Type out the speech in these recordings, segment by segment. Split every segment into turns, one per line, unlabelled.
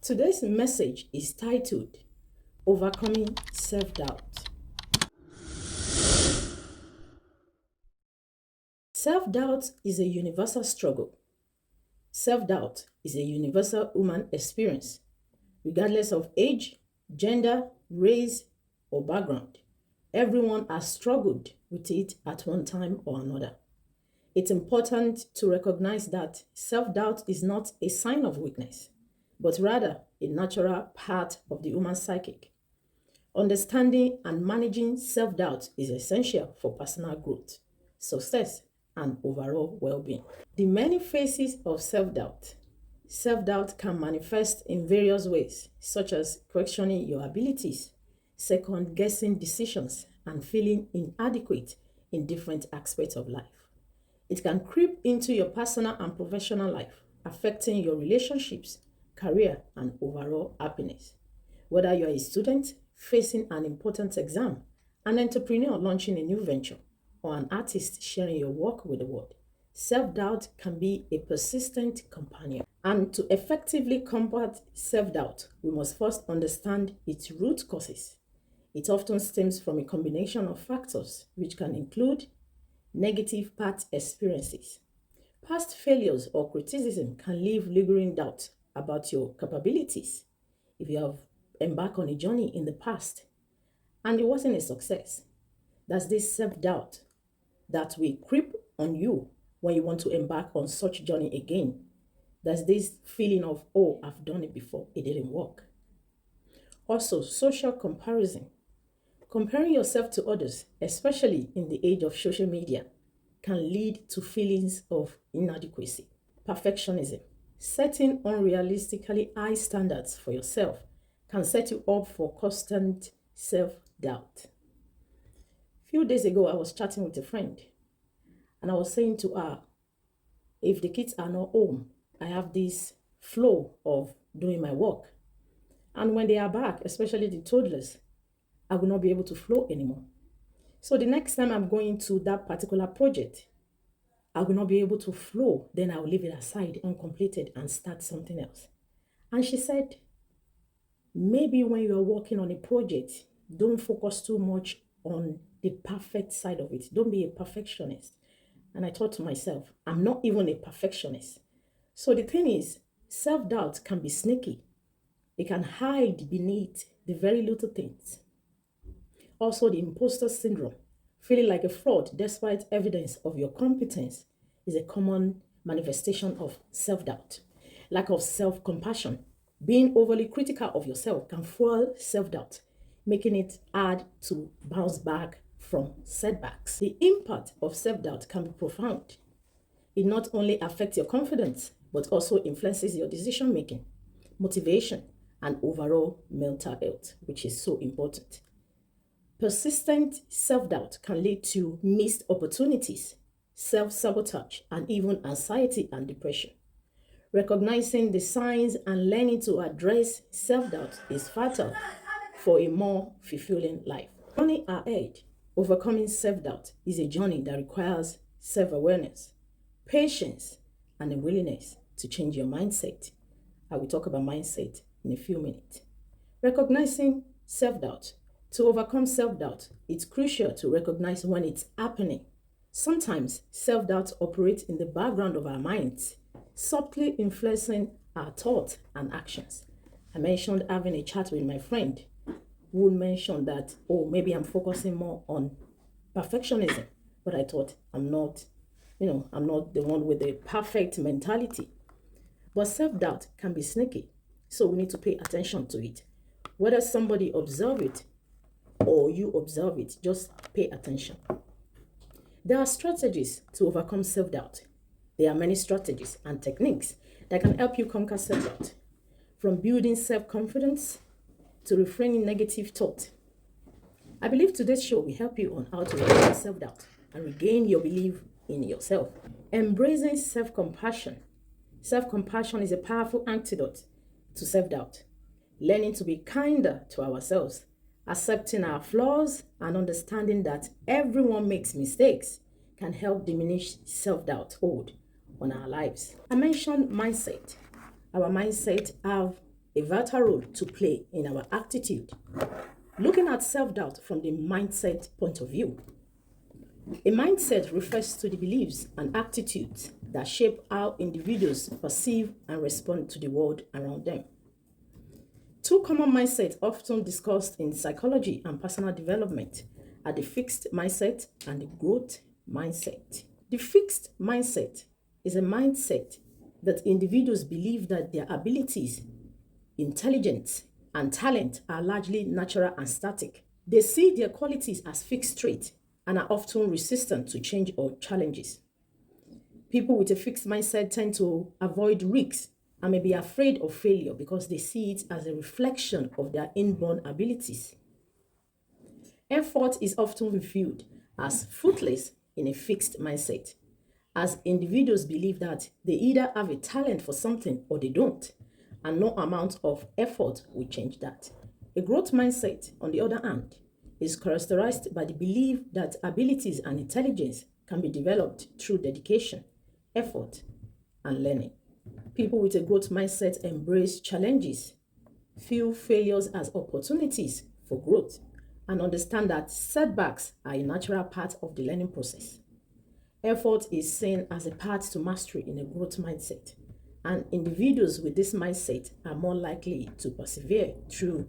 Today's message is titled Overcoming Self-Doubt. Self-doubt is a universal struggle. Self-doubt is a universal human experience, regardless of age, gender, race, or background. Everyone has struggled with it at one time or another. It's important to recognize that self-doubt is not a sign of weakness, but rather a natural part of the human psyche. Understanding and managing self-doubt is essential for personal growth, success, and overall well-being. The many phases of self-doubt. Self-doubt can manifest in various ways, such as questioning your abilities, second-guessing decisions, and feeling inadequate in different aspects of life. It can creep into your personal and professional life, affecting your relationships, career, and overall happiness. Whether you're a student facing an important exam, an entrepreneur launching a new venture, or an artist sharing your work with the world, self-doubt can be a persistent companion. And to effectively combat self-doubt, we must first understand its root causes. It often stems from a combination of factors, which can include negative past experiences. Past failures or criticism can leave lingering doubt about your capabilities. If you have embarked on a journey in the past and it wasn't a success, that's this self-doubt that will creep on you when you want to embark on such journey again. There's this feeling of, oh, I've done it before, it didn't work. Also, social comparison. Comparing yourself to others, especially in the age of social media, can lead to feelings of inadequacy. Perfectionism. Setting unrealistically high standards for yourself can set you up for constant self-doubt. A few days ago, I was chatting with a friend and I was saying to her, if the kids are not home, I have this flow of doing my work. And when they are back, especially the toddlers, I will not be able to flow anymore. So the next time I'm going to that particular project, I will not be able to flow. Then I will leave it aside uncompleted and start something else. And she said, maybe when you are working on a project, don't focus too much on the perfect side of it. Don't be a perfectionist. And I thought to myself, I'm not even a perfectionist. So the thing is, self-doubt can be sneaky. It can hide beneath the very little things. Also, the imposter syndrome, feeling like a fraud despite evidence of your competence, is a common manifestation of self-doubt. Lack of self-compassion, being overly critical of yourself can fuel self-doubt, making it hard to bounce back from setbacks. The impact of self-doubt can be profound. It not only affects your confidence, but also influences your decision making, motivation, and overall mental health, which is so important. Persistent self-doubt can lead to missed opportunities, self-sabotage, and even anxiety and depression. Recognizing the signs and learning to address self-doubt is vital for a more fulfilling life. Journey ahead, overcoming self-doubt is a journey that requires self-awareness, patience, and a willingness to change your mindset. I will talk about mindset in a few minutes. Recognizing self-doubt. To overcome self-doubt, it's crucial to recognize when it's happening. Sometimes self-doubt operates in the background of our minds, subtly influencing our thoughts and actions. I mentioned having a chat with my friend who mentioned that, oh, maybe I'm focusing more on perfectionism, but I thought I'm not the one with the perfect mentality. But self-doubt can be sneaky, so we need to pay attention to it. Whether somebody observe it or you observe it, just pay attention. There are strategies to overcome self-doubt. There are many strategies and techniques that can help you conquer self-doubt, from building self-confidence to refraining negative thought. I believe today's show will help you on how to overcome self-doubt and regain your belief in yourself. Embracing self-compassion. Self-compassion is a powerful antidote to self-doubt. Learning to be kinder to ourselves, accepting our flaws, and understanding that everyone makes mistakes can help diminish self-doubt hold on our lives. I mentioned mindset. Our mindset have a vital role to play in our attitude. Looking at self-doubt from the mindset point of view. A mindset refers to the beliefs and attitudes that shape how individuals perceive and respond to the world around them. Two common mindsets often discussed in psychology and personal development are the fixed mindset and the growth mindset. The fixed mindset is a mindset that individuals believe that their abilities, intelligence, and talent are largely natural and static. They see their qualities as fixed traits and are often resistant to change or challenges. People with a fixed mindset tend to avoid risks and may be afraid of failure because they see it as a reflection of their inborn abilities. Effort is often viewed as fruitless in a fixed mindset, as individuals believe that they either have a talent for something or they don't, and no amount of effort will change that. A growth mindset, on the other hand, is characterized by the belief that abilities and intelligence can be developed through dedication, effort, and learning. People with a growth mindset embrace challenges, view failures as opportunities for growth, and understand that setbacks are a natural part of the learning process. Effort is seen as a path to mastery in a growth mindset, and individuals with this mindset are more likely to persevere through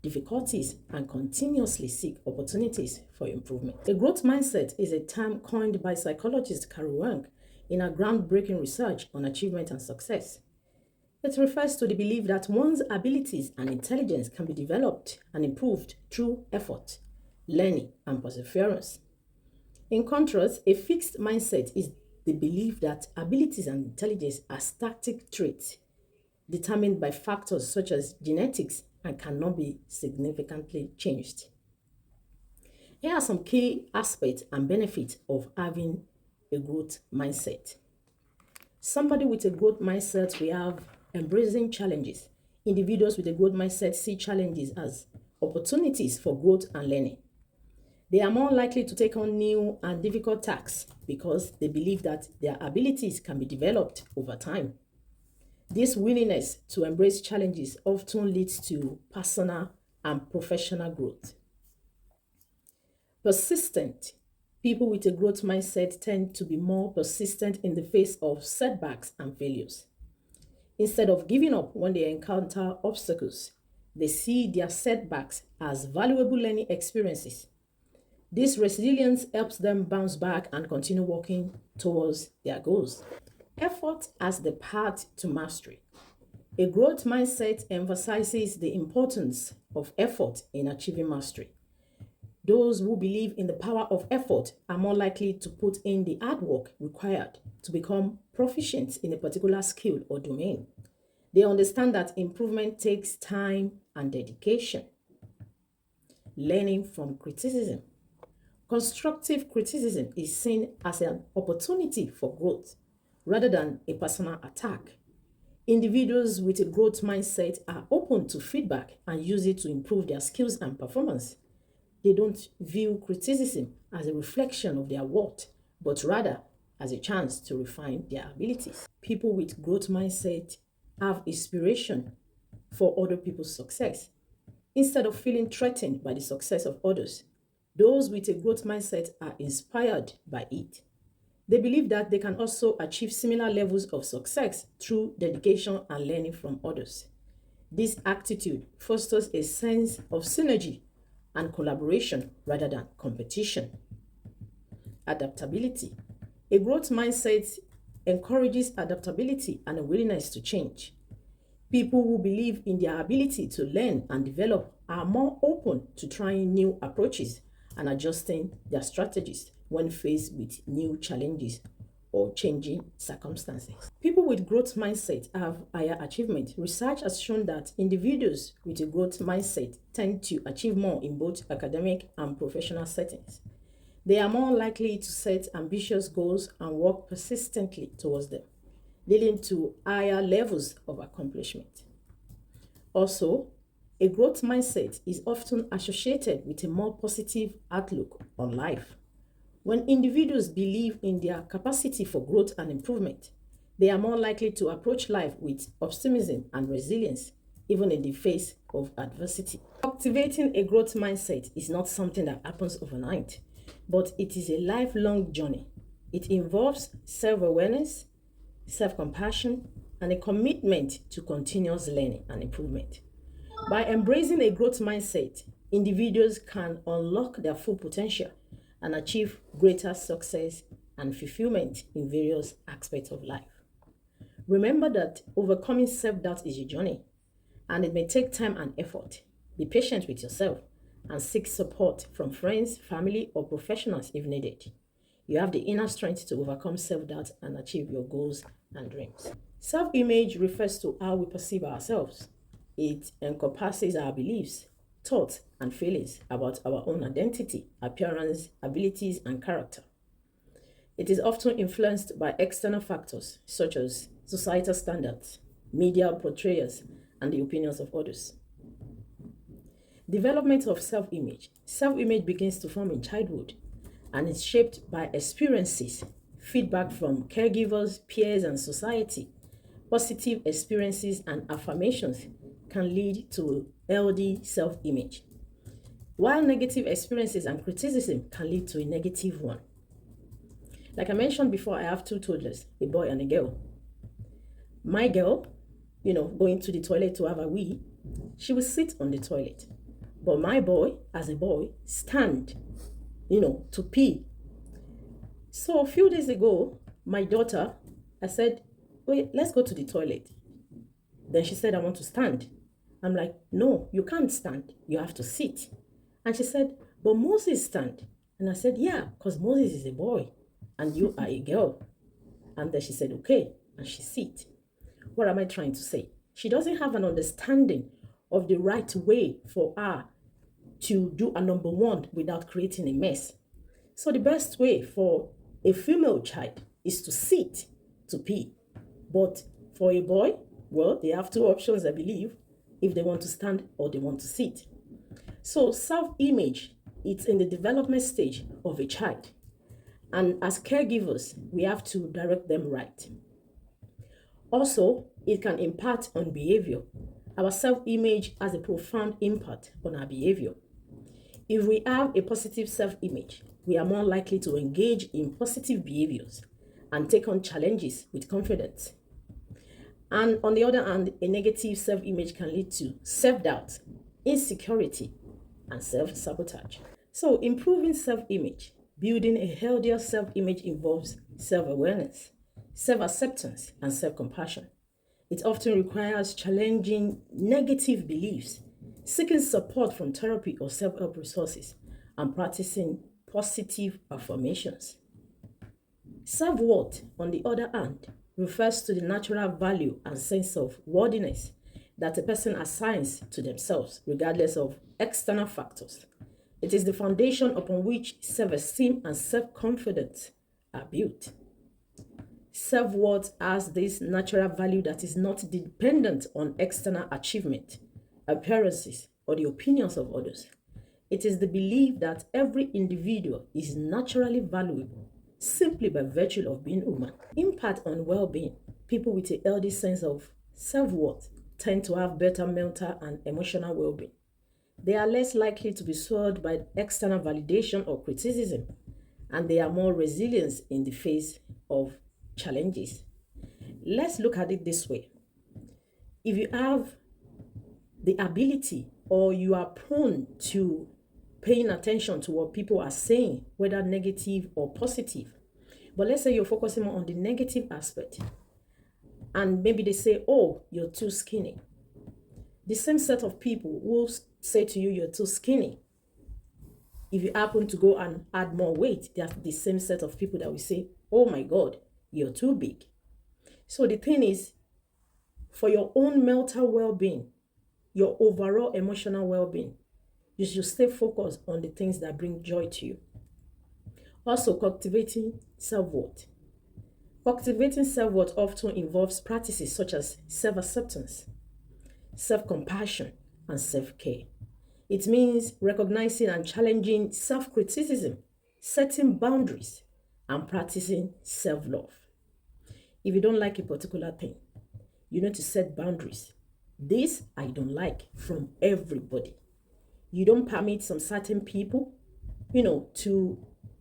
difficulties and continuously seek opportunities for improvement. A growth mindset is a term coined by psychologist Carol Wang in her groundbreaking research on achievement and success. It refers to the belief that one's abilities and intelligence can be developed and improved through effort, learning, and perseverance. In contrast, a fixed mindset is the belief that abilities and intelligence are static traits determined by factors such as genetics and cannot be significantly changed. Here are some key aspects and benefits of having a growth mindset. Somebody with a growth mindset will have embracing challenges. Individuals with a growth mindset see challenges as opportunities for growth and learning. They are more likely to take on new and difficult tasks because they believe that their abilities can be developed over time. This willingness to embrace challenges often leads to personal and professional growth. Persistent. People with a growth mindset tend to be more persistent in the face of setbacks and failures. Instead of giving up when they encounter obstacles, they see their setbacks as valuable learning experiences. This resilience helps them bounce back and continue working towards their goals. Effort as the path to mastery. A growth mindset emphasizes the importance of effort in achieving mastery. Those who believe in the power of effort are more likely to put in the hard work required to become proficient in a particular skill or domain. They understand that improvement takes time and dedication. Learning from criticism. Constructive criticism is seen as an opportunity for growth rather than a personal attack. Individuals with a growth mindset are open to feedback and use it to improve their skills and performance. They don't view criticism as a reflection of their worth, but rather as a chance to refine their abilities. People with growth mindset have inspiration for other people's success. Instead of feeling threatened by the success of others, those with a growth mindset are inspired by it. They believe that they can also achieve similar levels of success through dedication and learning from others. This attitude fosters a sense of synergy and collaboration rather than competition. Adaptability. A growth mindset encourages adaptability and a willingness to change. People who believe in their ability to learn and develop are more open to trying new approaches and adjusting their strategies when faced with new challenges or changing circumstances. People with growth mindset have higher achievement. Research has shown that individuals with a growth mindset tend to achieve more in both academic and professional settings. They are more likely to set ambitious goals and work persistently towards them, leading to higher levels of accomplishment. Also, a growth mindset is often associated with a more positive outlook on life. When individuals believe in their capacity for growth and improvement, they are more likely to approach life with optimism and resilience. even in the face of adversity. Cultivating a growth mindset is not something that happens overnight, but it is a lifelong journey. It involves self-awareness, self-compassion, and a commitment to continuous learning and improvement. By embracing a growth mindset, individuals can unlock their full potential and achieve greater success and fulfillment in various aspects of life. Remember that overcoming self-doubt is a journey, and it may take time and effort. Be patient with yourself and seek support from friends, family, or professionals if needed. You have the inner strength to overcome self-doubt and achieve your goals and dreams. Self-image refers to how we perceive ourselves. It encompasses our beliefs, thoughts, and feelings about our own identity, appearance, abilities, and character. It is often influenced by external factors such as societal standards, media portrayals, and the opinions of others. Development of self-image. Self-image begins to form in childhood and is shaped by experiences, feedback from caregivers, peers, and society. Positive experiences and affirmations can lead to healthy self-image, while negative experiences and criticism can lead to a negative one. Like I mentioned before, I have two toddlers, a boy and a girl. My girl, going to the toilet to have a wee, she will sit on the toilet. But my boy, as a boy, stand, to pee. So a few days ago, my daughter, I said, wait, let's go to the toilet. Then she said, I want to stand. I'm like, no, you can't stand. You have to sit. And she said, but Moses stand. And I said, yeah, because Moses is a boy and you are a girl. And then she said, okay. And she sit. What am I trying to say? She doesn't have an understanding of the right way for her to do a number one without creating a mess. So the best way for a female child is to sit to pee. But for a boy, well, they have two options, I believe, if they want to stand or they want to sit. So self-image, it's in the development stage of a child. And as caregivers, we have to direct them right. Also, it can impact on behavior. Our self-image has a profound impact on our behavior. If we have a positive self-image, we are more likely to engage in positive behaviors and take on challenges with confidence. And on the other hand, a negative self-image can lead to self-doubt, insecurity, and self-sabotage. So improving self-image, building a healthier self-image involves self-awareness, self-acceptance, and self-compassion. It often requires challenging negative beliefs, seeking support from therapy or self-help resources, and practicing positive affirmations. Self-worth, on the other hand, refers to the natural value and sense of worthiness that a person assigns to themselves, regardless of external factors. It is the foundation upon which self-esteem and self-confidence are built. Self-worth has this natural value that is not dependent on external achievement, appearances, or the opinions of others. It is the belief that every individual is naturally valuable simply by virtue of being human. Impact on well-being. People with a healthy sense of self-worth tend to have better mental and emotional well-being. They are less likely to be swayed by external validation or criticism, and they are more resilient in the face of challenges. Let's look at it this way. If you have the ability or you are prone to paying attention to what people are saying, whether negative or positive, but let's say you're focusing more on the negative aspect, and maybe they say, oh, you're too skinny. The same set of people will say to you, you're too skinny. If you happen to go and add more weight, they are the same set of people that will say, oh my God, you're too big. So the thing is, for your own mental well-being, your overall emotional well-being, you should stay focused on the things that bring joy to you. Also, cultivating self-worth. Cultivating self-worth often involves practices such as self-acceptance, self-compassion, and self-care. It means recognizing and challenging self-criticism, setting boundaries, and practicing self-love. If you don't like a particular thing, you need to set boundaries. This I don't like from everybody. You don't permit some certain people, to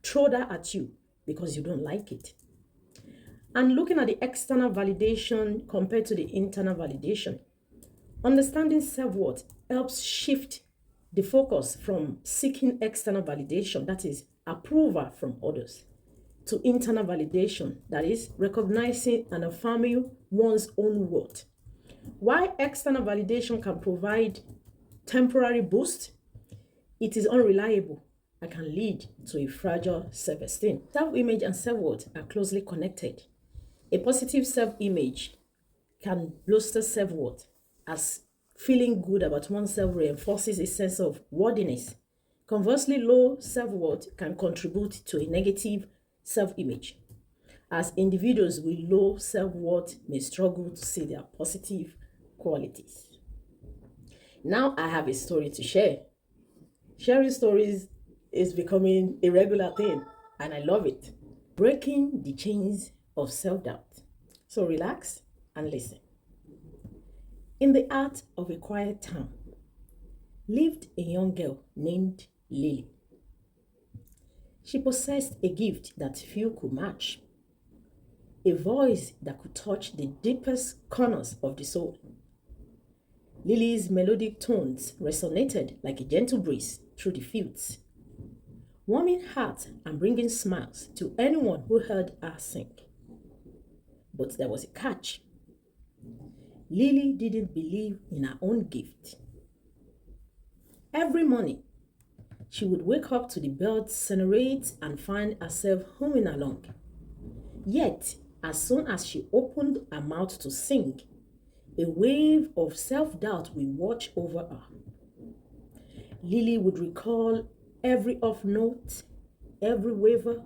throw that at you because you don't like it. And looking at the external validation compared to the internal validation, understanding self worth helps shift the focus from seeking external validation, that is, approval from others, to internal validation, that is, recognizing and affirming one's own worth. While external validation can provide temporary boost, it is unreliable and can lead to a fragile self esteem. Self image and self worth are closely connected. A positive self image can bolster self worth, as feeling good about oneself reinforces a sense of worthiness. Conversely, low self worth can contribute to a negative self image, as individuals with low self worth may struggle to see their positive qualities. Now, I have a story to share. Sharing stories is becoming a regular thing, and I love it. Breaking the chains of self doubt. So, relax and listen. In the heart of a quiet town lived a young girl named Lily. She possessed a gift that few could match, a voice that could touch the deepest corners of the soul. Lily's melodic tones resonated like a gentle breeze through the fields, warming hearts and bringing smiles to anyone who heard her sing. But there was a catch. Lily didn't believe in her own gift. Every morning, she would wake up to the birds' sonorate and find herself humming along. Yet, as soon as she opened her mouth to sing, a wave of self-doubt would watch over her. Lily would recall every off note, every waver,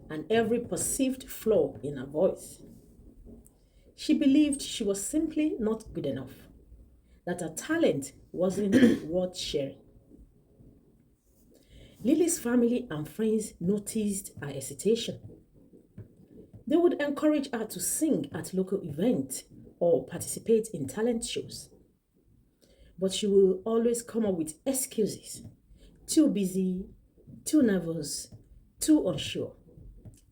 and every perceived flaw in her voice. She believed she was simply not good enough, that her talent wasn't worth sharing. Lily's family and friends noticed her hesitation. They would encourage her to sing at local events or participate in talent shows. But she will always come up with excuses. Too busy, too nervous, too unsure.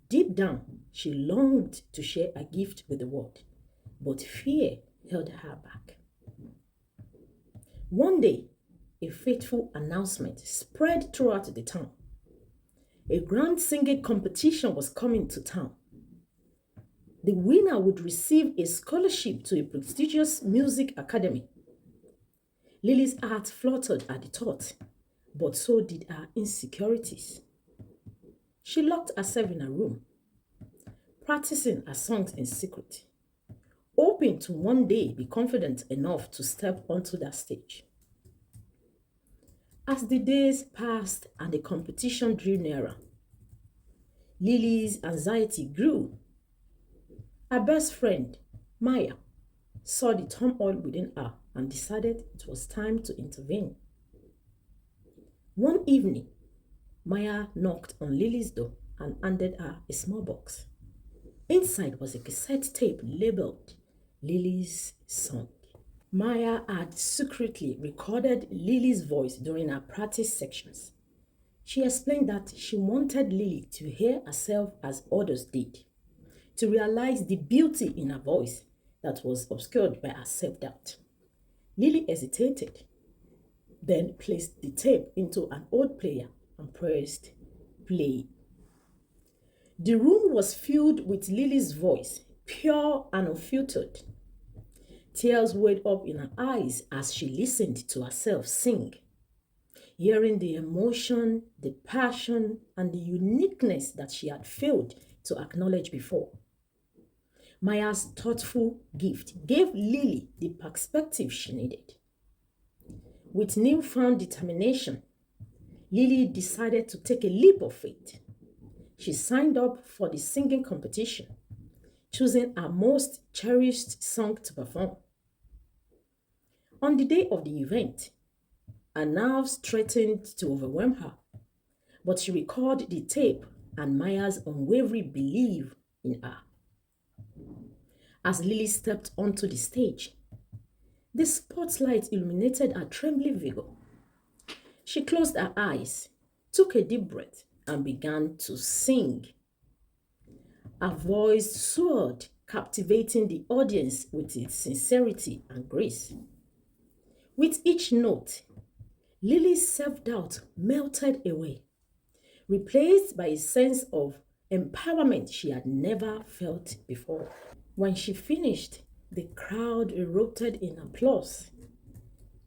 Deep down, she longed to share her gift with the world, but fear held her back. One day, a fateful announcement spread throughout the town. A grand singing competition was coming to town. The winner would receive a scholarship to a prestigious music academy. Lily's heart fluttered at the thought, but so did her insecurities. She locked herself in her room, practicing her songs in secret, hoping to one day be confident enough to step onto that stage. As the days passed and the competition drew nearer, Lily's anxiety grew. Her best friend, Maya, saw the turmoil within her and decided it was time to intervene. One evening, Maya knocked on Lily's door and handed her a small box. Inside was a cassette tape labeled Lily's Song. Maya had secretly recorded Lily's voice during her practice sections. She explained that she wanted Lily to hear herself as others did, to realize the beauty in her voice that was obscured by her self-doubt. Lily hesitated, then placed the tape into an old player and pressed play. The room was filled with Lily's voice, pure and unfiltered. Tears welled up in her eyes as she listened to herself sing, hearing the emotion, the passion, and the uniqueness that she had failed to acknowledge before. Maya's thoughtful gift gave Lily the perspective she needed. With newfound determination, Lily decided to take a leap of faith. She signed up for the singing competition, choosing her most cherished song to perform. On the day of the event, her nerves threatened to overwhelm her, but she recalled the tape and Maya's unwavering belief in her. As Lily stepped onto the stage, The spotlight illuminated her trembling vigor. She closed her eyes, took a deep breath, and began to sing. Her voice soared, captivating the audience with its sincerity and grace. With each note, Lily's self doubt melted away, replaced by a sense of empowerment she had never felt before. When she finished, the crowd erupted in applause.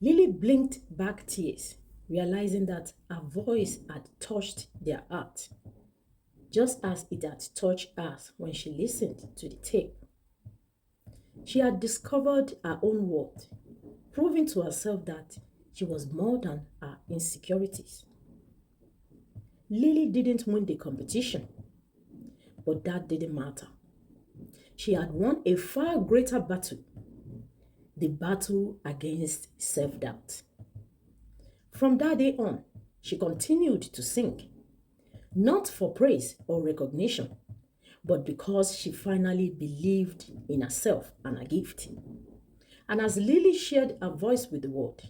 Lily blinked back tears, realizing that her voice had touched their heart, just as it had touched us when she listened to the tape. She had discovered her own worth, proving to herself that she was more than her insecurities. Lily didn't win the competition, but that didn't matter. She had won a far greater battle, the battle against self doubt. From that day on, she continued to sing, not for praise or recognition, but because she finally believed in herself and her gift. And as Lily shared her voice with the world,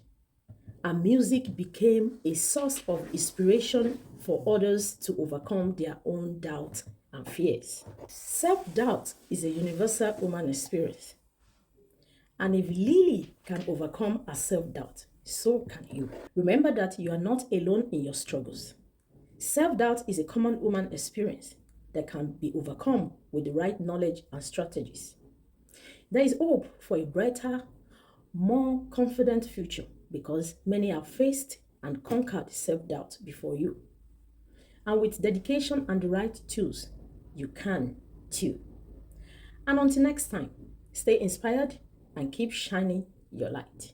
her music became a source of inspiration for others to overcome their own doubts and fears. Self doubt is a universal human experience. And if Lily can overcome her self doubt, so can you. Remember that you are not alone in your struggles. Self doubt is a common human experience that can be overcome with the right knowledge and strategies. There is hope for a brighter, more confident future because many have faced and conquered self doubt before you. And with dedication and the right tools, you can too. And until next time, stay inspired and keep shining your light.